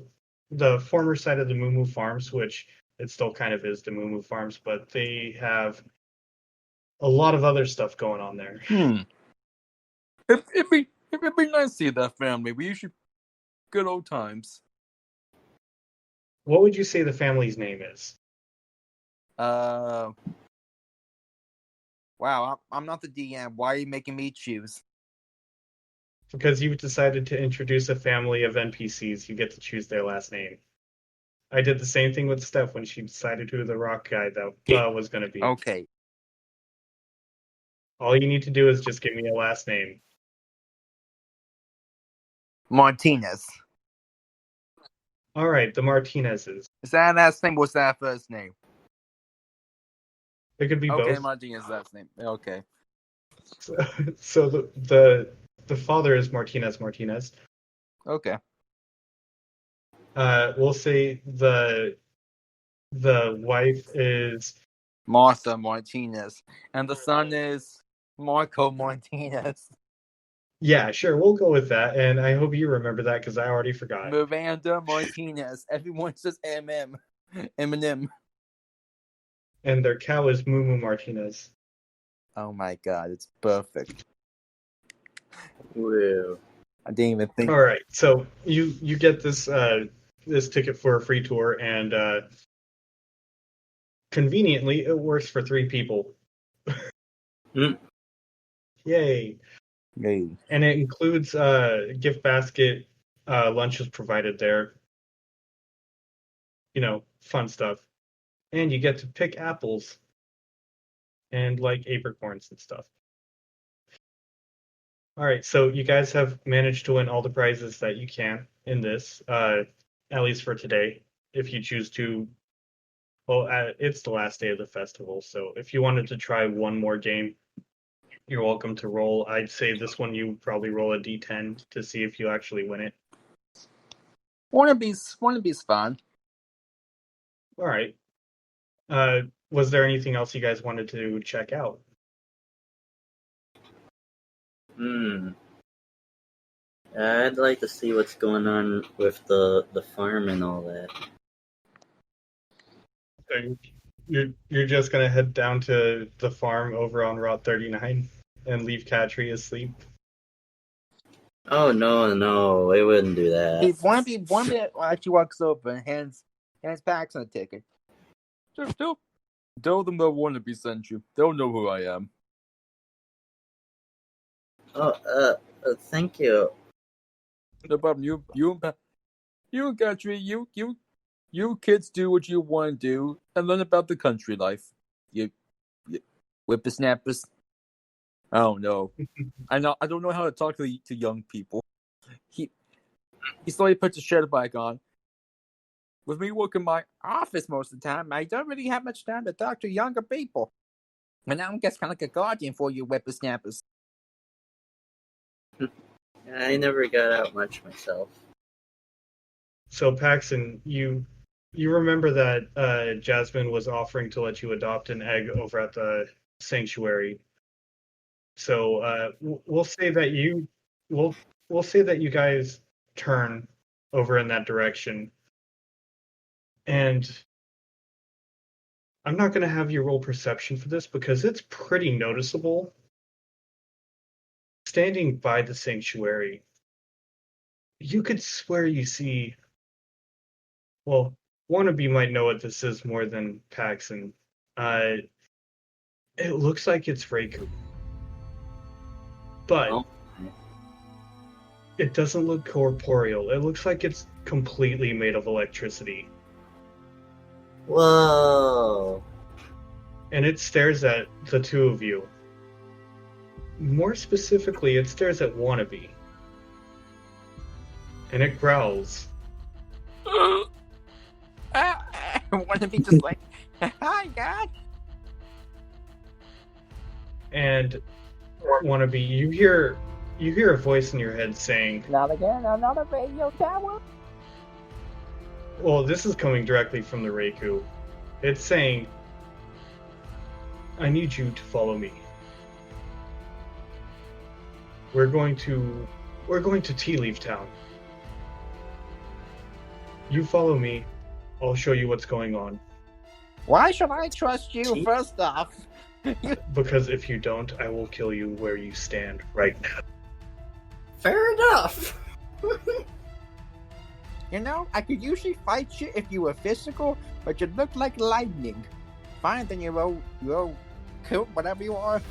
the former site of the Moo Moo Farms, which it still kind of is the Moo Moo Farms, but they have a lot of other stuff going on there. It'd be nice to see that family. We usually good old times. What would you say the family's name is? Wow, I'm not the DM. Why are you making me choose? Because you've decided to introduce a family of NPCs, you get to choose their last name. I did the same thing with Steph when she decided who the rock guy that was going to be. Okay. All you need to do is just give me a last name. Martinez. All right, the Martinezes. Is that last name? What's that first name? It could be Okay, both. Martinez last name. Okay. So the father is Martinez. Okay. We'll say the wife is Martha Martinez. And the son is Marco Martinez. yeah, sure, we'll go with that. And I hope you remember that because I already forgot. Miranda Martinez. Everyone says Eminem. And their cow is Moo Moo Martinez. Oh my god, it's perfect. Woo. I didn't even think. All right, so you get this this ticket for a free tour, and conveniently, it works for 3 people. Mm. Yay! Hey. And it includes gift basket, lunches provided there. You know, fun stuff. And you get to pick apples and like apricorns and stuff. All right, so you guys have managed to win all the prizes that you can in this, at least for today. If you choose to, well, it's the last day of the festival, so if you wanted to try one more game, you're welcome to roll. I'd say this one you probably roll a d10 to see if you actually win it. Wannabe's fun. All right. Was there anything else you guys wanted to check out? I'd like to see what's going on with the farm and all that. So you're just gonna head down to the farm over on Route 39 and leave Katri asleep? Oh no, I wouldn't do that. If Wannabe actually walks over and hands Paxon a ticket. Tell them that Wannabe sent you. They'll know who I am. Oh, thank you. No problem. You and Katri, you kids do what you want to do and learn about the country life. You whippersnappers. I don't know. I don't know how to talk to young people. He slowly puts his shirt back on. With me working my office most of the time, I don't really have much time to talk to younger people. And now I'm just kind of like a guardian for you whippersnappers. I never got out much myself. So Paxon, you remember that Jasmine was offering to let you adopt an egg over at the sanctuary. So we'll say that we'll say that you guys turn over in that direction. And I'm not going to have you roll perception for this because it's pretty noticeable. Standing by the sanctuary, you could swear you see, well, Wannabe might know what this is more than Paxon. It looks like it's Reiku, but Oh, it doesn't look corporeal. It looks like it's completely made of electricity. whoa. And it stares at the two of you. More specifically, it stares at Wannabe. And it growls. Wannabe just like, hi, God. And Wannabe, you hear a voice in your head saying, Not again, another radio tower. well, this is coming directly from the Reiku. It's saying, I need you to follow me. We're going to Tea Leaf Town. You follow me. I'll show you what's going on. Why should I trust you, first off? Because if you don't, I will kill you where you stand right now. Fair enough. You know, I could usually fight you if you were physical, but you look like lightning. Fine, then you're cool, whatever you are.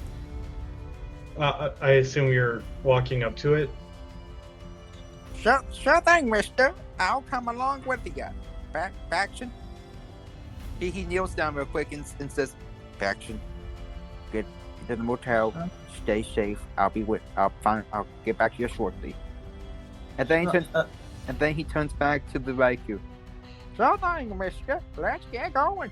I assume you're walking up to it. Sure thing, mister. I'll come along with you. Faction? He kneels down real quick and says, Faction, get to the motel, stay safe, I'll get back to you shortly. And then he turns back to the Raikou. Sure thing, mister. Let's get going.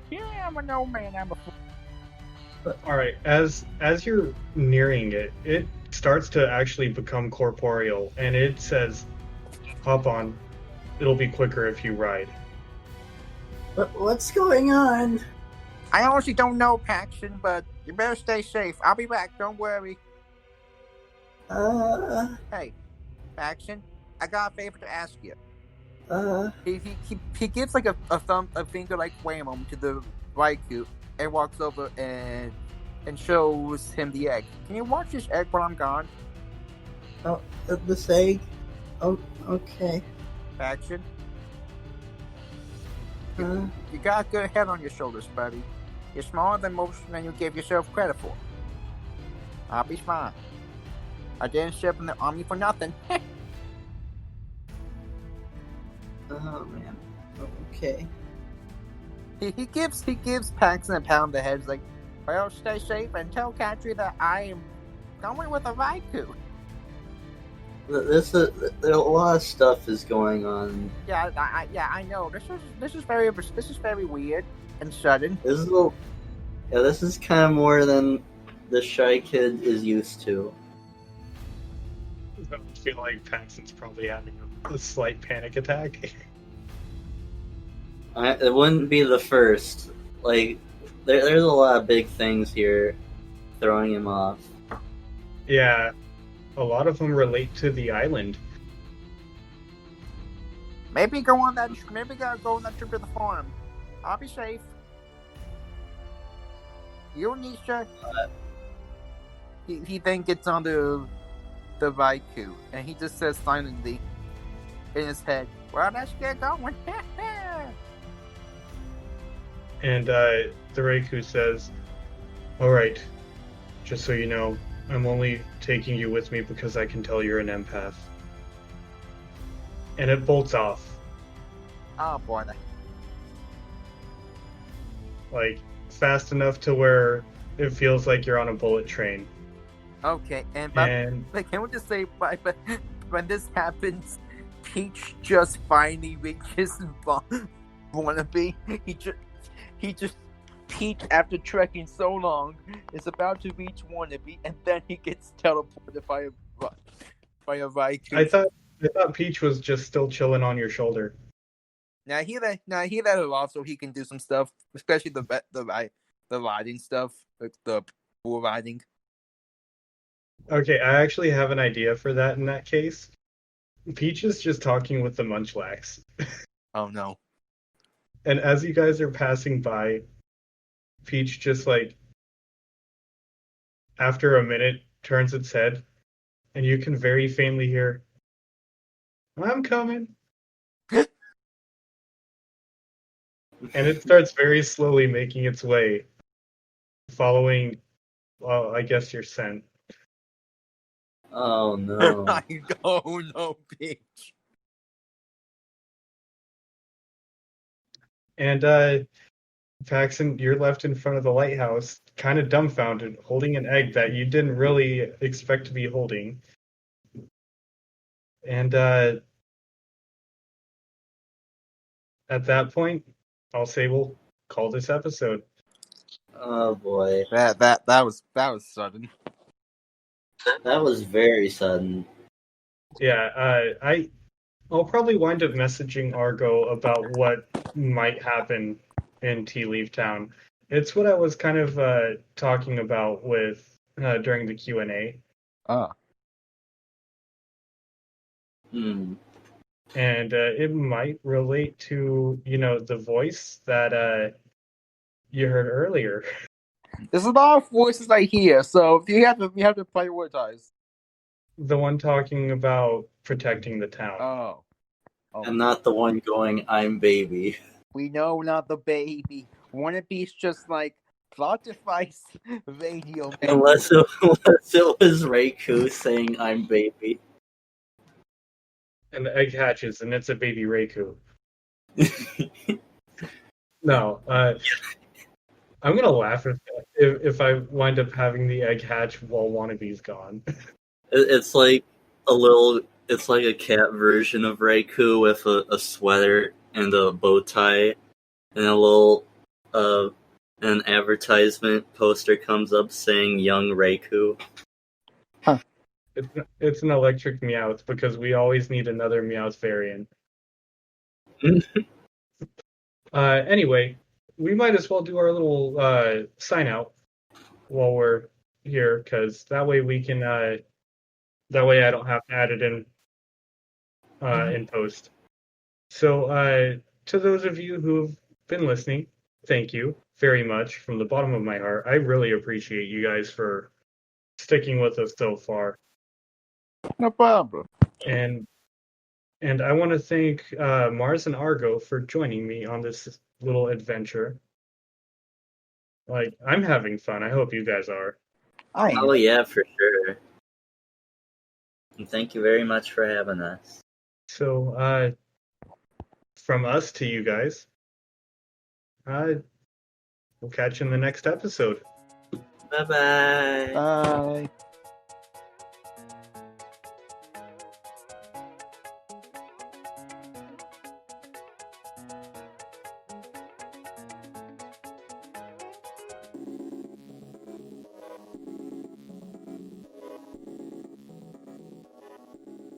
Yeah, I'm an old man, I'm a fool. Alright, as you're nearing it, it starts to actually become corporeal, and it says, hop on. It'll be quicker if you ride. What's going on? I honestly don't know, Paxton, but you better stay safe. I'll be back, don't worry. Hey, Paxton, I got a favor to ask you. He gives like a finger like wham to the Raikou and walks over and shows him the egg. Can you watch this egg while I'm gone? Oh, this egg? Oh, okay. Paxton? You got a good head on your shoulders, buddy. You're smaller than you give yourself credit for. I'll be fine. I didn't serve in the army for nothing. Oh man. Okay. He gives Paxton a pound the head. He's like, well, stay safe and tell Katri that I am going with a Raikou. A lot of stuff is going on. Yeah, I know. This is very weird and sudden. This is kind of more than the Shy Kid is used to. I feel like Paxton's probably having a slight panic attack. It wouldn't be the first. Like, there's a lot of big things here throwing him off. Yeah, a lot of them relate to the island. Maybe go on that trip to the farm. I'll be safe. You, Nisha. He then gets on the Raikou, and he just says silently in his head, well, let's get going. And the Reiku says, alright, just so you know, I'm only taking you with me because I can tell you're an empath. And it bolts off. Oh boy. Like, fast enough to where it feels like you're on a bullet train. Okay, and can we just say, but when this happens, Peach just finally reaches Wannabe. Peach, after trekking so long, is about to reach Wannabe, and then he gets teleported by a Raikou. I thought Peach was just still chilling on your shoulder. Now he let it off so he can do some stuff, especially the riding stuff, like the bull riding. Okay, I actually have an idea for that in that case. Peach is just talking with the Munchlax. Oh no. And as you guys are passing by, Peach just like, after a minute, turns its head, and you can very faintly hear, I'm coming. And it starts very slowly making its way, following, well, I guess your scent. Oh no. Oh no, bitch. And Paxon, you're left in front of the lighthouse, kind of dumbfounded, holding an egg that you didn't really expect to be holding. And at that point, I'll say we'll call this episode. Oh boy. That was sudden. That was very sudden. Yeah, I'll probably wind up messaging Argo about what might happen in Tea Leaf Town. It's what I was kind of talking about with during the Q&A. Hmm. And it might relate to, the voice that you heard earlier. There's a lot of voices I hear, so you have to prioritize. The one talking about protecting the town. Oh. And not the one going, I'm baby. We know not the baby. Wannabe's just like plot device radio. Unless it was Raikou saying, I'm baby. And the egg hatches, and it's a baby Raikou. No, I'm gonna laugh if I wind up having the egg hatch while Wannabe's gone. It's like a cat version of Raikou with a sweater and a bow tie, and a little an advertisement poster comes up saying "Young Raikou." It's an electric Meowth because we always need another Meowth variant. Anyway, we might as well do our little sign out while we're here, because that way we can. That way I don't have to add it in post. So to those of you who've been listening, thank you very much from the bottom of my heart. I really appreciate you guys for sticking with us so far. No problem. And I want to thank Mars and Argo for joining me on this little adventure. Like, I'm having fun. I hope you guys are. Oh yeah, for sure. And thank you very much for having us. So, from us to you guys, we'll catch you in the next episode. Bye-bye. Bye.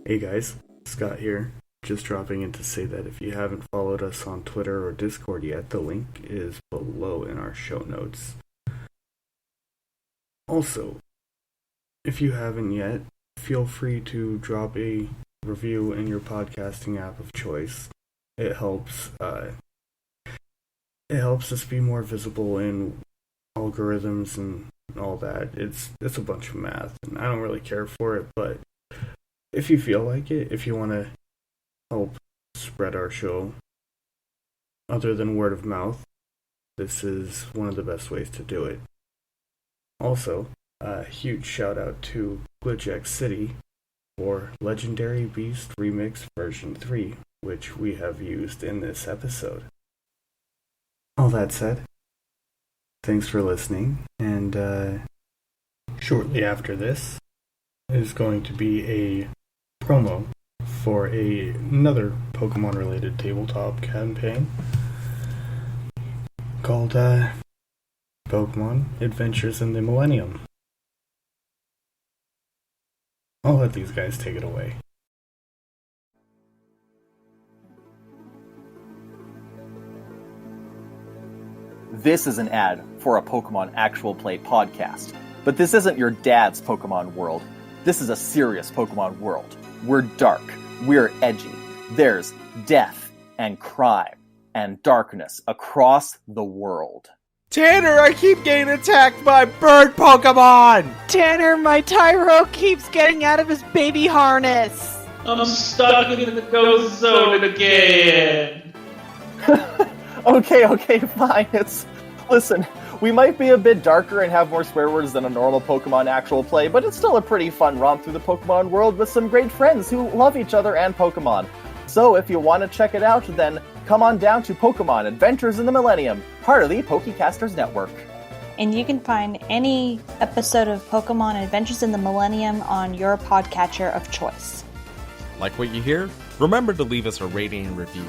Hey guys, Scott here. Just dropping in to say that if you haven't followed us on Twitter or Discord yet, the link is below in our show notes. Also, if you haven't yet, feel free to drop a review in your podcasting app of choice. It helps us be more visible in algorithms and all that. It's a bunch of math, and I don't really care for it, but if you feel like it, if you want to help spread our show, other than word of mouth, this is one of the best ways to do it. Also, a huge shout out to Millennium City for Legendary Beast Remix version 3, which we have used in this episode. All that said, thanks for listening, and shortly after this is going to be a promo for another Pokemon-related tabletop campaign called Pokemon Adventures in the Millennium. I'll let these guys take it away. This is an ad for a Pokemon Actual Play podcast. But this isn't your dad's Pokemon world. This is a serious Pokemon world. We're dark. We're edgy. There's death and crime and darkness across the world. Tanner, I keep getting attacked by bird Pokemon! Tanner, my Tyro keeps getting out of his baby harness. I'm stuck in the ghost zone again. Okay, fine. Listen, we might be a bit darker and have more swear words than a normal Pokemon actual play, but it's still a pretty fun romp through the Pokemon world with some great friends who love each other and Pokemon. So if you want to check it out, then come on down to Pokemon Adventures in the Millennium, part of the Pokecasters Network. And you can find any episode of Pokemon Adventures in the Millennium on your podcatcher of choice. Like what you hear? Remember to leave us a rating and review.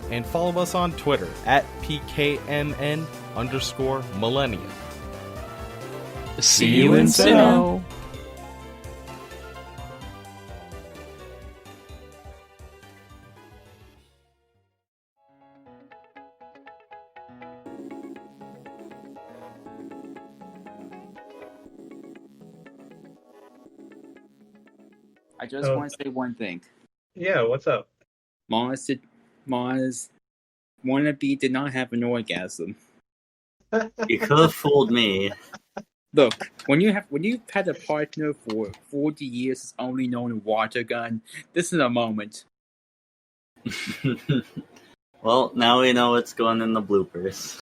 And follow us on Twitter at PKMN_Millennium. See you in Sinnoh. I just want to say one thing. Yeah, what's up? Mars Wannabe did not have an orgasm. You could have fooled me. Look, when you've had a partner for 40 years that's only known a water gun, this is a moment. Well, now we know what's going in the bloopers.